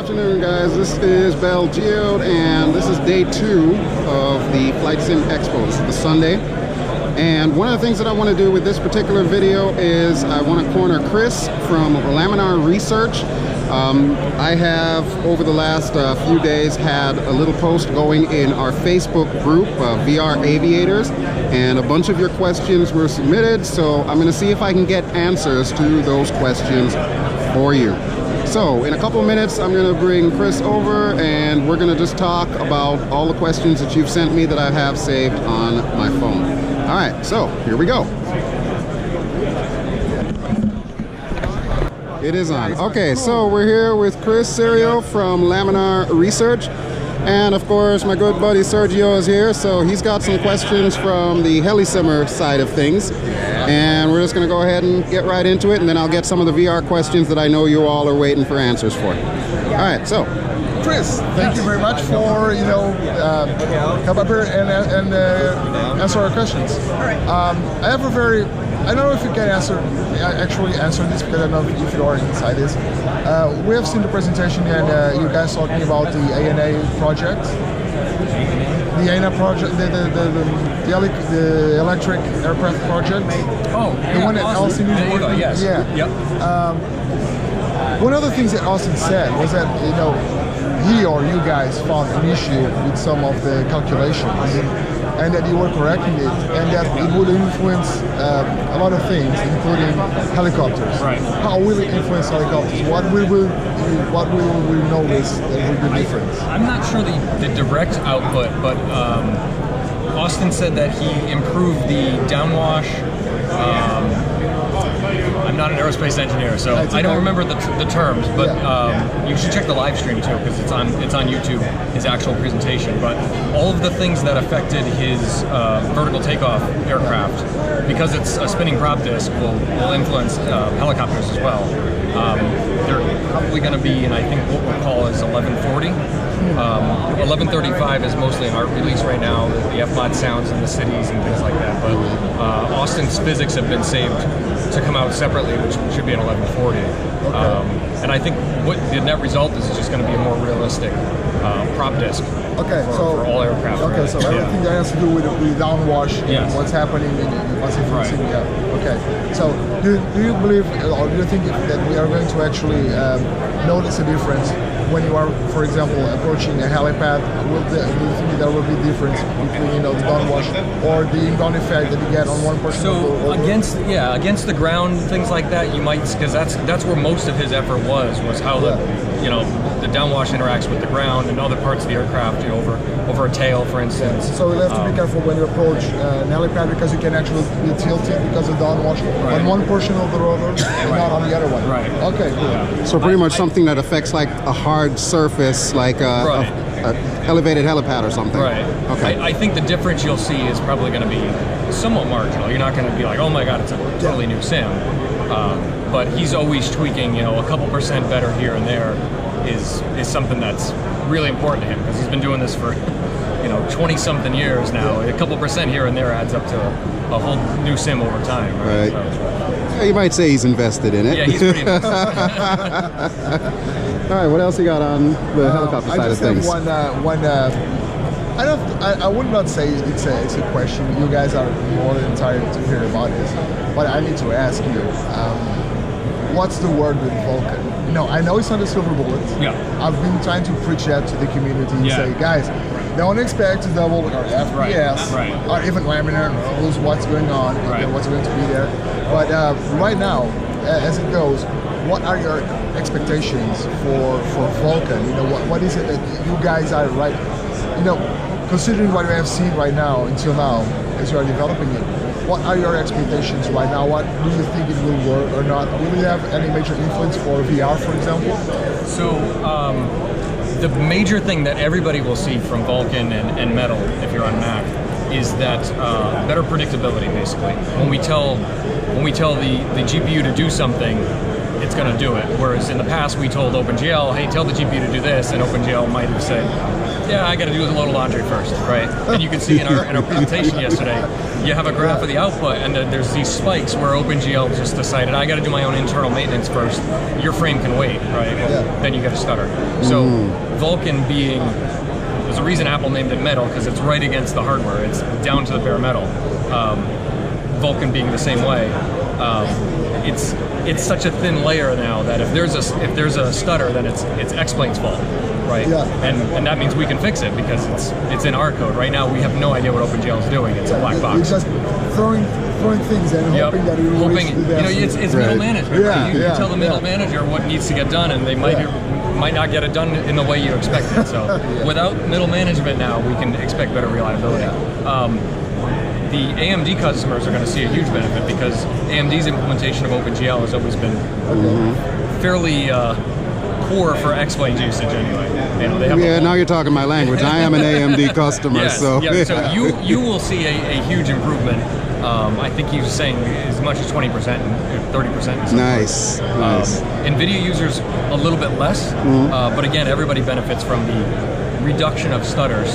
afternoon, guys. This is BelGeode, and this is day 2 of the FlightSimExpo. This is the Sunday. And one of the things that I want to do with this particular video is I want to corner Chris from Laminar Research. I have, over the last few days, had a little post going in our Facebook group, VR Aviators, and a bunch of your questions were submitted, so I'm going to see if I can get answers to those questions for you. So in a couple of minutes, I'm going to bring Chris over, and we're going to just talk about all the questions that you've sent me that I have saved on my phone. All right, so here we go. It is on. Okay, so we're here with Chris Serio from Laminar Research. And of course, my good buddy Sergio is here, so he's got some questions from the heli-simmer side of things. And we're just going to go ahead and get right into it, and then I'll get some of the VR questions that I know you all are waiting for answers for. All right, so Chris, thank you very much for come up here and answer our questions. I have a very, I don't know if you can actually answer this, because I don't know if you are inside this. We have seen the presentation, and you guys talking about the AINA project. The AINA project, the electric aircraft project. Oh, the one that Austin is working. Yes. Yeah. Yep. One of the things that Austin said was that he or you guys found an issue with some of the calculations, and that you were correcting it, and that it would influence a lot of things, including helicopters. Right. How will it influence helicopters? What will we notice that will be different? I'm not sure the direct output, but Austin said that he improved the downwash. I'm not an aerospace engineer, so I don't remember the terms, but you should check the live stream too, because it's on YouTube, his actual presentation. But all of the things that affected his vertical takeoff aircraft, because it's a spinning prop disc, will influence helicopters as well. They're probably going to be in, I think, what we'll call is 1140. 1135 is mostly an art release right now, the F-mod sounds in the cities and things like that, but Austin's physics have been saved to come out separately, which should be an 1140. Okay. And I think what the net result is just going to be a more realistic prop disc for all aircraft. Okay, so everything that has to do with downwash, what's happening in Okay, so do you believe, or do you think that we are going to actually notice a difference when you are, for example, approaching a helipad? Do you think there will be a difference between the downwash or the inbound effect that you get on one portion? So against the ground, things like that, you might, because that's where most of his effort was how the downwash interacts with the ground and other parts of the aircraft, over a tail, for instance. So you have to be careful when you approach an helipad, because you can actually be tilted because of downwash on one portion of the rotor and not on the other one. Right. Okay, cool. Yeah. So pretty much something that affects like a hard surface, like a elevated helipad or something. Right. Okay. I think the difference you'll see is probably going to be somewhat marginal. You're not going to be like, oh my god, it's a totally new sim. But he's always tweaking, a couple % better here and there is something that's really important to him, because he's been doing this for 20-something years now. A couple % here and there adds up to a whole new sim over time. Right. So, you might say he's invested in it. Yeah, he's pretty invested. All right, what else you got on the helicopter side of things? I would not say it's a question. You guys are more than entitled to hear about this, but I need to ask you, what's the word with Vulcan? I know it's not a silver bullet. Yeah. I've been trying to preach that to the community and say, guys, don't expect to double our FPS or even laminar knows what's going on and what's going to be there. But right now, as it goes, what are your expectations for Vulcan? What is it that you guys are considering what we have seen right now until now as you are developing it? What are your expectations right now? What do you think it will work or not? Will it have any major influence for VR, for example? So the major thing that everybody will see from Vulcan and Metal, if you're on Mac, is that better predictability. Basically, when we tell the GPU to do something, it's going to do it. Whereas in the past, we told OpenGL, hey, tell the GPU to do this, and OpenGL might have said, yeah, I got to do a load of laundry first, right? And you can see in our presentation yesterday, you have a graph of the output, and there's these spikes where OpenGL just decided, I got to do my own internal maintenance first. Your frame can wait, right? Well, then you got to stutter. So Vulcan being, there's a reason Apple named it metal, because it's right against the hardware. It's down to the bare metal. Vulcan being the same way. It's such a thin layer now that if there's a stutter, then it's X-Plane's fault, right? Yeah. And that means we can fix it because it's in our code. Right now, we have no idea what OpenGL is doing. It's a black box. It's just throwing things and hoping that it will reach the best. It's middle management. You tell the middle manager what needs to get done, and they might not get it done in the way you expected. So without middle management now, we can expect better reliability. The AMD customers are going to see a huge benefit because AMD's implementation of OpenGL has always been fairly poor for X-Plane's usage anyway. You know, they have now you're talking my language. I am an AMD customer, yes, so so you will see a huge improvement. I think he was saying as much as 20% and 30%. Nice. NVIDIA users a little bit less, but again, everybody benefits from the reduction of stutters.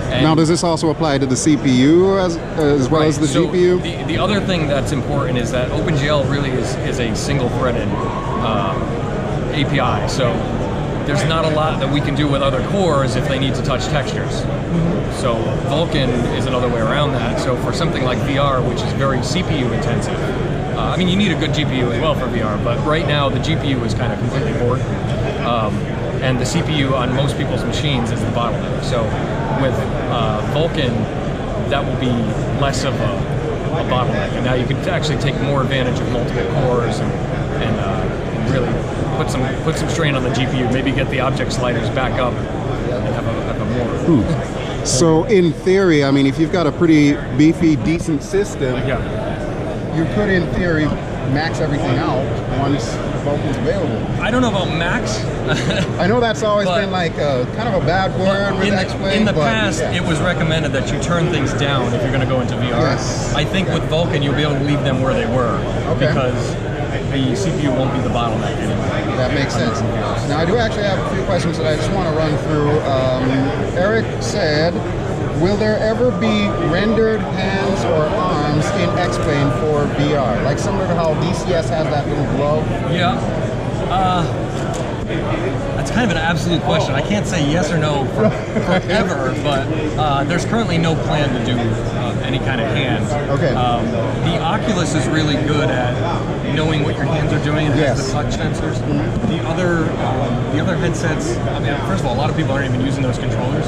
Now, does this also apply to the CPU as well as the GPU? The other thing that's important is that OpenGL really is a single-threaded API. So there's not a lot that we can do with other cores if they need to touch textures. So Vulcan is another way around that. So for something like VR, which is very CPU intensive, I mean, you need a good GPU as well for VR, but right now the GPU is kind of completely bored. And the CPU on most people's machines is the bottleneck. So with Vulcan, that will be less of a bottleneck. And now you can actually take more advantage of multiple cores and really put some strain on the GPU. Maybe get the object sliders back up and have a more. So in theory, I mean, if you've got a pretty beefy, decent system, you could, in theory, max everything out once Vulcan's available. I don't know about max. I know that's always been like kind of a bad word with X-Plane. In the past, it was recommended that you turn things down if you're going to go into VR. Yes. I think with Vulcan, you'll be able to leave them where they were because the CPU won't be the bottleneck anymore. That makes sense. Now, I do actually have a few questions that I just want to run through. Eric said, will there ever be rendered hands or arms in X-Plane for VR? Like similar to how DCS has that little glove? Yeah. That's kind of an absolute question. I can't say yes or no forever, but there's currently no plan to do any kind of hand. Okay. The Oculus is really good at knowing what your hands are doing and has the touch sensors. The other headsets, I mean, first of all, a lot of people aren't even using those controllers,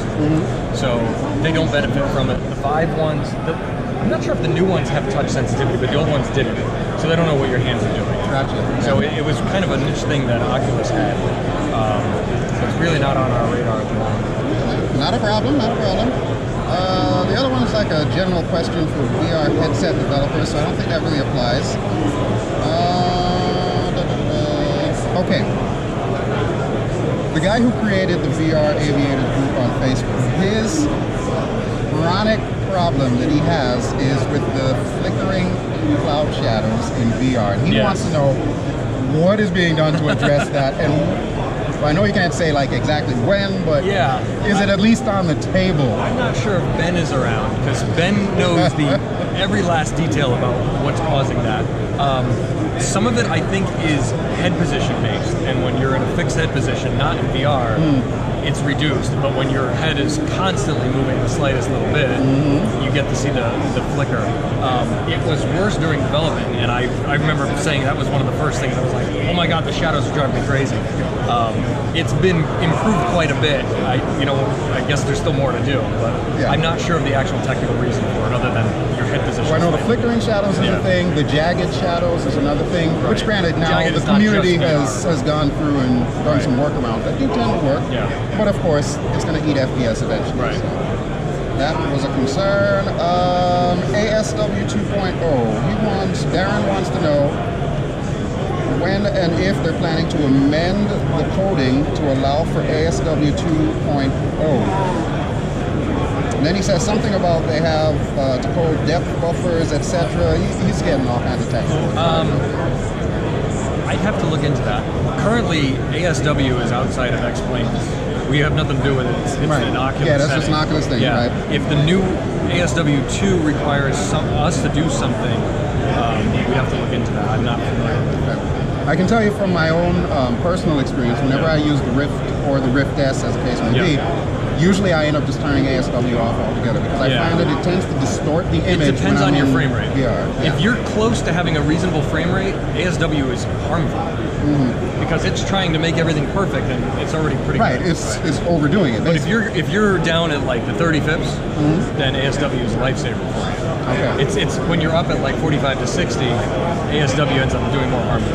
so they don't benefit from it. The Vive ones, I'm not sure if the new ones have touch sensitivity, but the old ones didn't, so they don't know what your hands are doing. Gotcha. So it was kind of a niche thing that Oculus had. So it's really not on our radar at the moment. Not a problem, not a problem. The other one is like a general question for VR headset developers, so I don't think that really applies. Okay. The guy who created the VR Aviators group on Facebook, his chronic problem that he has is with the flickering cloud shadows in VR. He wants to know what is being done to address that, and I know you can't say like exactly when, but is it at least on the table? I'm not sure if Ben is around because Ben knows every last detail about what's causing that. Some of it I think is head position based, and when you're in a fixed head position, not in VR, it's reduced. But when your head is constantly moving the slightest little bit, you get to see the flicker. It was worse during development, and I remember saying that was one of the first things I was like, oh my god, the shadows are driving me crazy. It's been improved quite a bit. I guess there's still more to do, but I'm not sure of the actual technical reason for it, other than your head position. Well, I know the flickering shadows is a thing. The jagged shadows is another thing. Which, granted, now the community has gone through and done some workarounds that do tend to work. But of course, it's going to eat FPS eventually. Right. So that was a concern. ASW 2.0. Darren wants to know when and if they're planning to amend the coding to allow for ASW 2.0. And then he says something about they have to code depth buffers, etc. He's getting all kinds of technical. I'd have to look into that. Currently, ASW is outside of X-Planes. We have nothing to do with it. It's an Oculus. Yeah, that's just an Oculus thing, right? If the new ASW2 requires us to do something, we have to look into that. I'm not familiar with that. I can tell you from my own personal experience, whenever I use the Rift or the Rift S, as the case may be, usually I end up just turning ASW off altogether because I find that it tends to distort the image. It depends on your frame rate. If you're close to having a reasonable frame rate, ASW is harmful because it's trying to make everything perfect and it's already pretty good. It's overdoing it. But if you're down at like the 30 fips, then ASW is a lifesaver for you. Okay. It's when you're up at like 45 to 60, ASW ends up doing more harm than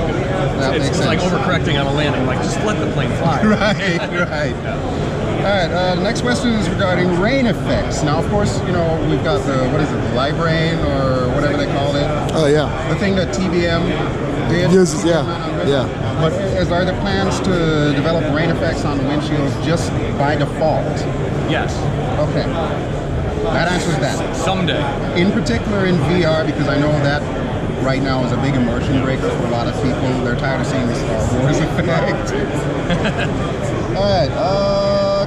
good. It's like overcorrecting on a landing. Like just let the plane fly. Right. All right, the next question is regarding rain effects. Now, of course, you know, we've got the, what is it, the live rain or whatever they call it. Oh, yeah. The thing that TBM did. Yes, yeah. But are there plans to develop rain effects on the windshields just by default? Yes. Okay. That answers that. Someday. In particular in VR, because I know that right now is a big immersion breaker for a lot of people. They're tired of seeing the Star Wars effect. All right,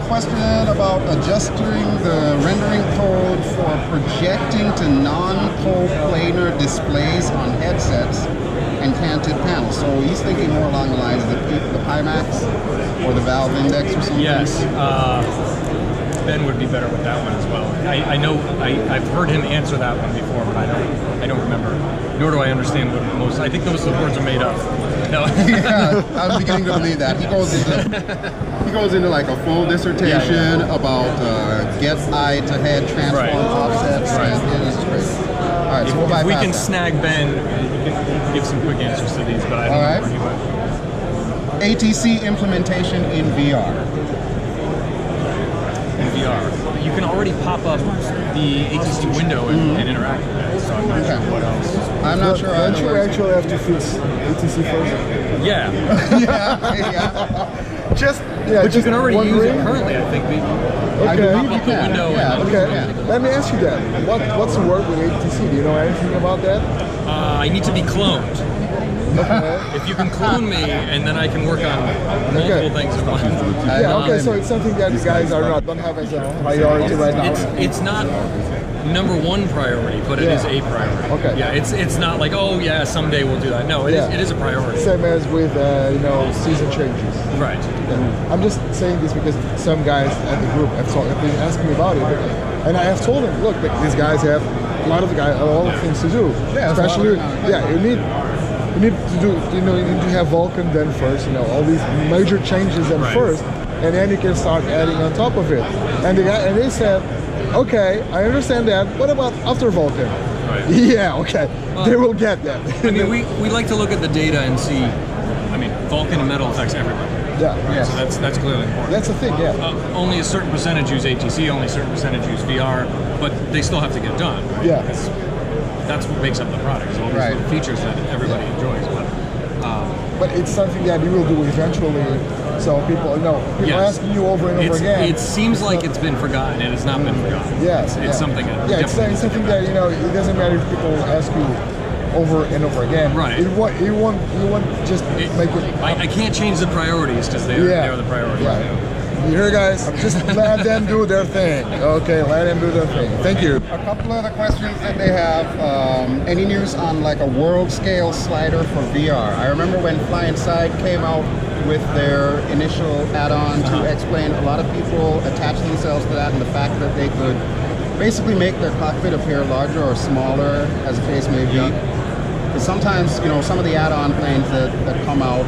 question about adjusting the rendering code for projecting to non-coplanar displays on headsets and canted panels. So he's thinking more along the lines of the Pimax or the valve index or something. Yes. Ben would be better with that one as well. I know I've heard him answer that one before, but I don't remember. Nor do I understand what most. I think those words are made up. No. Yeah, I'm beginning to believe that. He goes into like a full dissertation about get eye to head transform offsets. And it is crazy. All right, so if we can snag Ben, he can give some quick answers to these, but I don't know where he went. ATC implementation in VR. VR. You can already pop up the ATC window and interact with it, so I'm not sure what else. I'm not sure. Don't you actually have to fix ATC first? Yeah. But you can already use it currently, I think. Okay. I can pop up the window. Let me ask you that. What's the work with ATC? Do you know anything about that? I need to be cloned. If you can clone me, and then I can work on multiple things at once. Okay, so it's something that you guys don't have as a priority right now. It's not #1 priority, but it is a priority. Okay. Yeah, it's not like, oh yeah, someday we'll do that. No, it is a priority. Same as with season changes. Right. Yeah. I'm just saying this because some guys at the group have been asking me about it, and I have told them, look, these guys have a lot of things to do. Yeah, especially you need to do, you need to have Vulcan then first, all these major changes then first, and then you can start adding on top of it. And they said, okay, I understand that. What about after Vulcan? Right. Yeah, okay, well, they will get that. I mean, we like to look at the data and see. I mean, Vulcan and metal affects everybody. Yeah. Right? So that's clearly important. That's the thing. Yeah. Only a certain percentage use ATC. Only a certain percentage use VR, but they still have to get done. Right? Yeah. That's what makes up the product. All these little features that everybody enjoys. But it's something that you will do eventually. So people asking you over and over again. It seems like it's been forgotten, and it's not been forgotten. Yes. It's something. It's something that it doesn't matter if people ask you over and over again. Right. You won't just make it. I can't change the priorities because they are the priorities. Yeah. You hear, guys? Just let them do their thing. Okay, let them do their thing. Thank you. A couple of the questions that they have. Any news on like a world scale slider for VR? I remember when Fly Inside came out with their initial add-on to X-Plane, a lot of people attached themselves to that and the fact that they could basically make their cockpit appear larger or smaller, as the case may be. Because sometimes, some of the add-on planes that come out,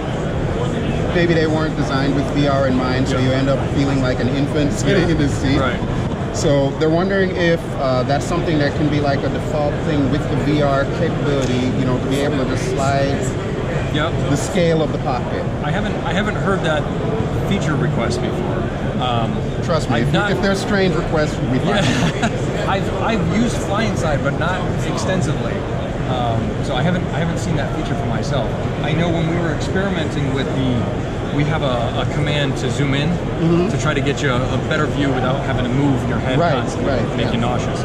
maybe they weren't designed with VR in mind, so you end up feeling like an infant sitting in the seat. Right. So they're wondering if that's something that can be like a default thing with the VR capability, to be able to just slide the scale of the cockpit. I haven't heard that feature request before. Trust me, if there's strange requests, we find I've used Fly Inside, but not extensively. So I haven't seen that feature for myself. I know when we were experimenting with we have a command to zoom in to try to get you a better view without having to move your head constantly, make you nauseous.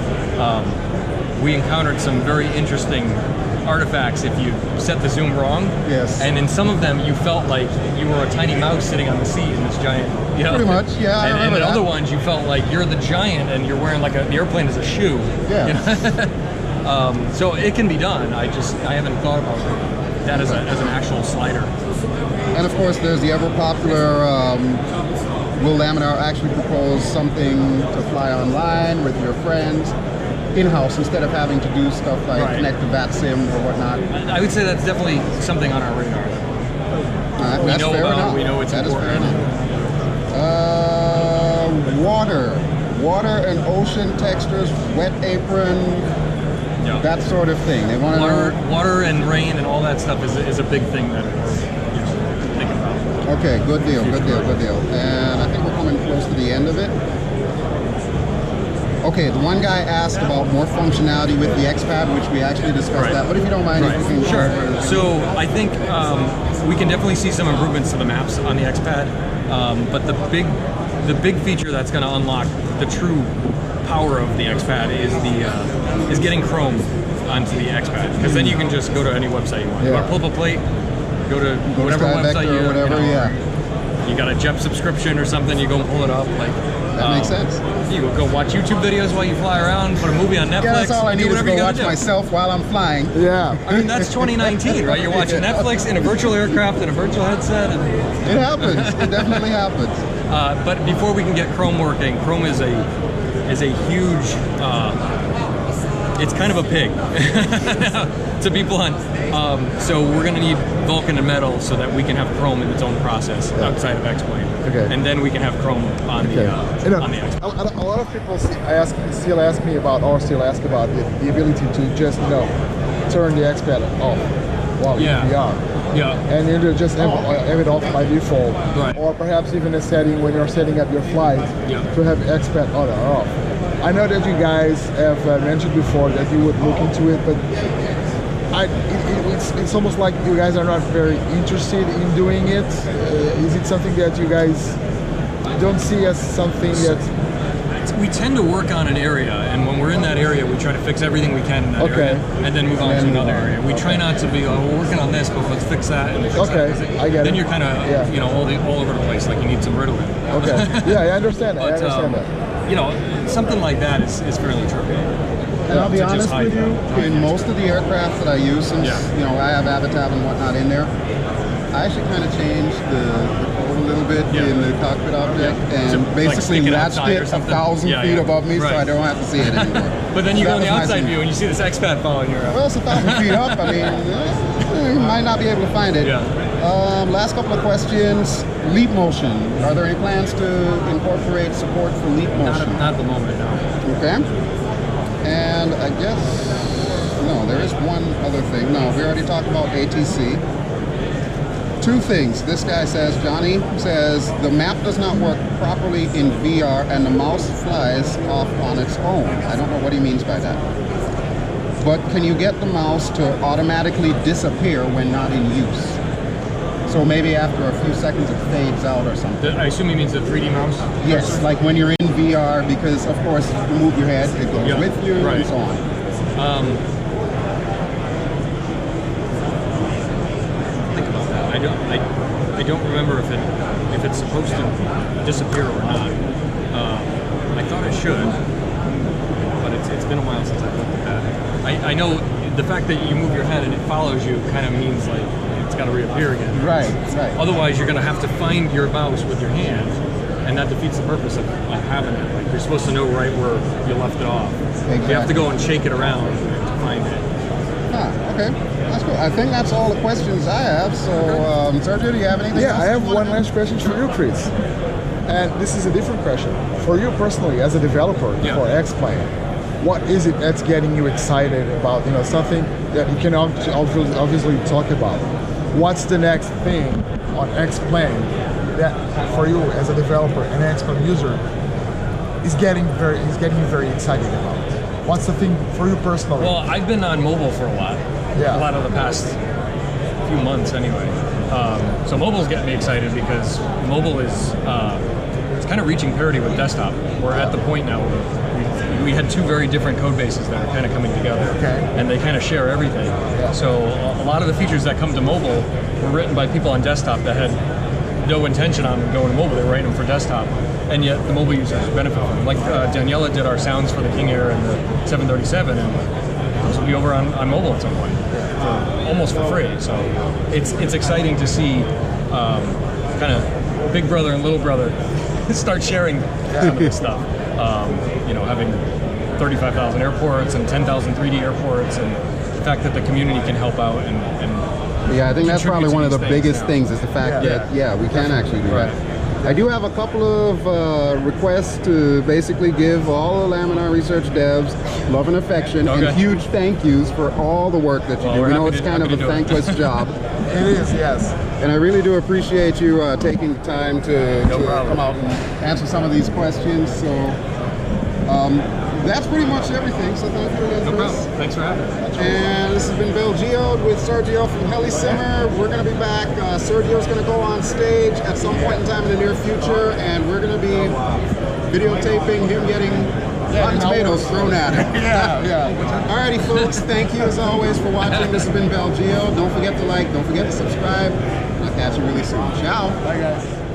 We encountered some very interesting artifacts if you set the zoom wrong. Yes. And in some of them, you felt like you were a tiny mouse sitting on the seat in this giant. You know? Pretty much, yeah. And in other ones, you felt like you're the giant and you're wearing like the airplane is a shoe. Yeah. You know? So it can be done. I haven't thought about that as an actual slider. And of course, there's the ever popular. Will Laminar actually propose something to fly online with your friends in-house instead of having to do stuff like connect to VATSIM or whatnot? I would say that's definitely something on our radar. We know about it. We know it's important. Water and ocean textures, wet apron, that sort of thing. They want water and rain and all that stuff is a big thing that we're thinking about. Okay, good deal. And I think we're coming close to the end of it. Okay, the one guy asked about more functionality with the X-Pad, which we actually discussed that, but if you don't mind, if you can... Sure. So I think we can definitely see some improvements to the maps on the X-Pad, but the big feature that's going to unlock the true power of the X-Pad is getting Chrome onto the X-Pad, because then you can just go to any website you want. You want to pull up a plate, go to whatever website you you got a JEP subscription or something, you go and pull it up. Like that makes sense. You go watch YouTube videos while you fly around, put a movie on Netflix. Yeah, that's all I need is to go watch myself while I'm flying. Yeah. I mean, that's 2019, right? You're watching Netflix in a virtual aircraft in a virtual headset. It happens. It definitely happens. But before we can get Chrome working, Chrome is a huge. It's kind of a pig, to be blunt. So we're going to need Vulcan and Metal so that we can have Chrome in its own process outside of X-Plane. Okay. And then we can have Chrome on the X-Plane. A lot of people still ask about the ability to just turn the X-Pad off while in VR. Yeah. And you just have it off by default. Right. Or perhaps even a setting when you're setting up your flight to have X-Pad on or off. I know that you guys have mentioned before that you would look into it, but it's almost like you guys are not very interested in doing it. Is it something that you guys don't see as something that... We tend to work on an area, and when we're in that area, we try to fix everything we can in that area, and then move on to another area. We try not to be, we're working on this, but let's fix that and fix that. I get it. Then you're kind of, all over the place, like you need some Ritalin. Okay. Yeah, I understand that. But, something like that is fairly trivial. And I'll be honest with you, in most of the aircraft that I use, since I have Avatar and whatnot in there, I actually kind of changed the code a little bit in the cockpit object and basically latched it 1,000 feet above me so I don't have to see it anymore. But then you go in the outside view and you see this X-Pad following you around. Well, it's 1,000 feet up. I mean, you might not be able to find it. Last couple of questions. Leap motion. Are there any plans to incorporate support for leap motion? Not at the moment, no. Okay. And I guess, no, there is one other thing. No, we already talked about ATC. Two things. This guy says, Johnny says, the map does not work properly in VR and the mouse flies off on its own. I don't know what he means by that. But can you get the mouse to automatically disappear when not in use? So maybe after a few seconds it fades out or something. I assume he means the 3D mouse? Yes, like when you're in VR, because of course you move your head, it goes with you and so on. Think about that. I don't remember if it's supposed to disappear or not. I thought it should, but it's been a while since I've looked at that. I know the fact that you move your head and it follows you kind of means like it's got to reappear again. Right. Otherwise, you're going to have to find your mouse with your hand, and that defeats the purpose of having it. Like you're supposed to know right where you left it off. Exactly. You have to go and shake it around to find it. Okay. That's cool. I think that's all the questions I have. So, Sergio, do you have anything else? I have one last question for you, Chris. And this is a different question. For you personally, as a developer for X-Plane, what is it that's getting you excited about, something that you can obviously talk about? What's the next thing on X-Plane that, for you as a developer and an X-Plane user, is getting you very excited about? What's the thing for you personally? Well, I've been on mobile for a lot of the past few months anyway. So mobile's getting me excited because mobile is it's kind of reaching parity with desktop. We're at the point now where we we had two very different code bases that are kind of coming together, and they kind of share everything. So a lot of the features that come to mobile were written by people on desktop that had no intention on going to mobile. They were writing them for desktop, and yet the mobile users benefit from them. Like Daniela did our sounds for the King Air and the 737, and those will be over on mobile at some point, almost for free. So it's exciting to see kind of big brother and little brother start sharing some of this stuff. You know, having 35,000 airports and 10,000 3D airports, and the fact that the community can help out and yeah, I think that's probably one of the biggest things is the fact that we can actually do that. I do have a couple of requests to basically give all the Laminar Research devs love and affection and huge thank yous for all the work that you do. We know it's kind of a thankless job. It is, yes. And I really do appreciate you taking the time to come out and answer some of these questions. So that's pretty much everything. So thank you for listening. No problem. Thanks for having me. And this has been BelGeode with Sergio from FlightSimExpo. We're going to be back. Sergio's going to go on stage at some point in time in the near future, and we're going to be videotaping him getting Rotten Tomatoes thrown at him. Alrighty, folks. Thank you as always for watching. This has been BelGeode. Don't forget to like. Don't forget to subscribe. I'll catch you really soon. Ciao. Bye, guys.